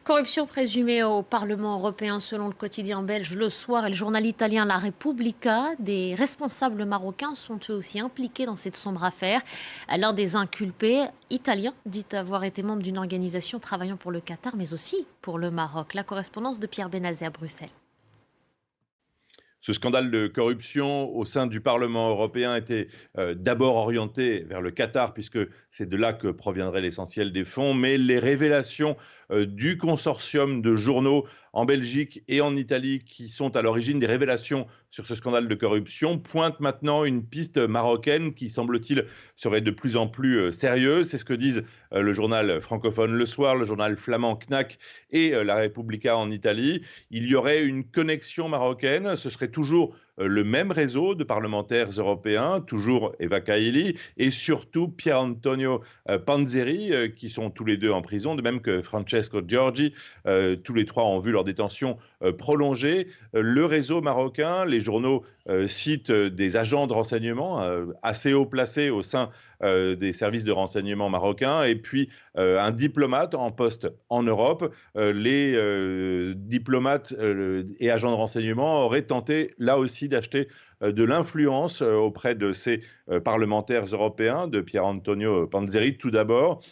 Corruption présumée au Parlement européen selon le quotidien belge Le Soir et le journal italien La Repubblica. Des responsables marocains sont eux aussi impliqués dans cette sombre affaire. L'un des inculpés, italien, dit avoir été membre d'une organisation travaillant pour le Qatar, mais aussi pour le Maroc. La correspondance de Pierre Benazé à Bruxelles. Ce scandale de corruption au sein du Parlement européen était d'abord orienté vers le Qatar, puisque c'est de là que proviendrait l'essentiel des fonds, mais les révélations du consortium de journaux en Belgique et en Italie qui sont à l'origine des révélations sur ce scandale de corruption pointent maintenant une piste marocaine qui, semble-t-il, serait de plus en plus sérieuse. C'est ce que disent le journal francophone Le Soir, le journal flamand Knack et La Repubblica en Italie. Il y aurait une connexion marocaine, ce serait toujours le même réseau de parlementaires européens, toujours Eva Kaili et surtout Pier Antonio Panzeri, qui sont tous les deux en prison, de même que Francesco Giorgi. Tous les trois ont vu leur détention prolongée. Le réseau marocain, les journaux citent des agents de renseignement assez haut placés au sein des services de renseignement marocains, et puis un diplomate en poste en Europe. Les diplomates et agents de renseignement auraient tenté là aussi d'acheter de l'influence auprès de ces parlementaires européens, de Pier Antonio Panzeri tout d'abord,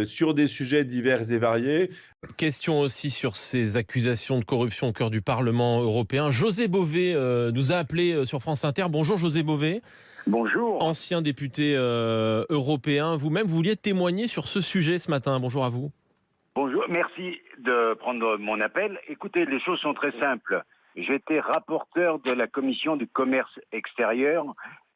sur des sujets divers et variés. Question aussi sur ces accusations de corruption au cœur du Parlement européen. José Bové nous a appelé sur France Inter. Bonjour José Bové. Bonjour. Ancien député européen. Vous-même, vous vouliez témoigner sur ce sujet ce matin. Bonjour à vous. Bonjour, merci de prendre mon appel. Écoutez, les choses sont très simples. J'étais rapporteur de la commission du commerce extérieur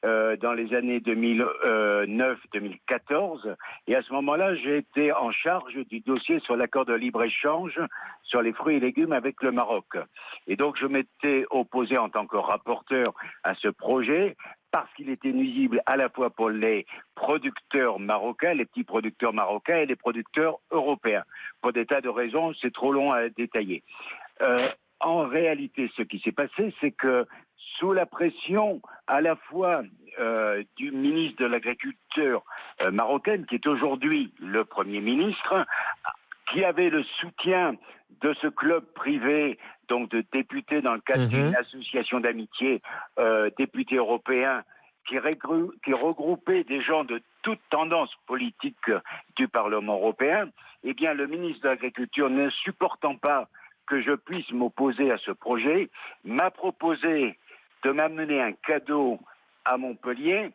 dans les années 2009-2014. Et à ce moment-là, j'ai été en charge du dossier sur l'accord de libre-échange sur les fruits et légumes avec le Maroc. Et donc, je m'étais opposé en tant que rapporteur à ce projet parce qu'il était nuisible à la fois pour les producteurs marocains, les petits producteurs marocains et les producteurs européens. Pour des tas de raisons, c'est trop long à détailler. En réalité, ce qui s'est passé, c'est que sous la pression à la fois du ministre de l'Agriculture marocain, qui est aujourd'hui le Premier ministre, qui avait le soutien de ce club privé, donc de députés dans le cadre d'une association d'amitié, députés européens, qui regroupait des gens de toute tendance politique du Parlement européen. Eh bien, le ministre de l'Agriculture, ne supportant pas que je puisse m'opposer à ce projet, m'a proposé de m'amener un cadeau à Montpellier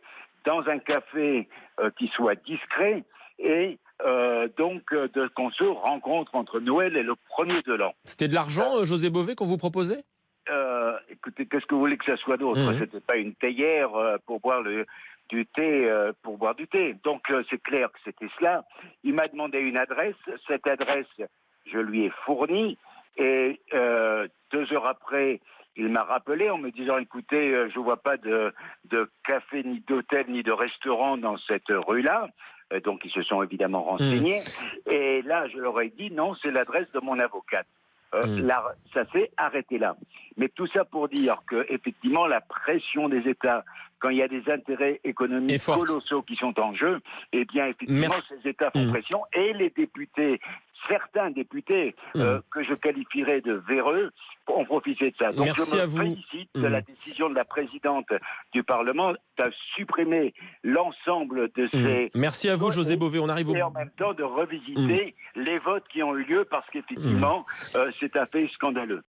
dans un café qui soit discret et qu'on se rencontre entre Noël et le 1er de l'an. C'était de l'argent, José Bové, qu'on vous proposait ? Écoutez, qu'est-ce que vous voulez que ça soit d'autre ? C'était pas une théière pour boire du thé. Donc c'est clair que c'était cela. Il m'a demandé une adresse. Cette adresse, je lui ai fournie. Et 2 heures après, il m'a rappelé en me disant « Écoutez, je ne vois pas de café, ni d'hôtel, ni de restaurant dans cette rue-là. » Donc, ils se sont évidemment renseignés. Et là, je leur ai dit « Non, c'est l'adresse de mon avocate. » Là, ça s'est arrêté là. Mais tout ça pour dire que effectivement la pression des États, quand il y a des intérêts économiques colossaux qui sont en jeu, eh bien effectivement ces États font pression et les députés, certains députés que je qualifierais de véreux, ont profité de ça. Donc je me félicite de la décision de la présidente du Parlement de supprimer l'ensemble de ces... Merci à vous José Bové, on arrive au... Et en même temps de revisiter les votes qui ont eu lieu parce qu'effectivement c'est un fait scandaleux.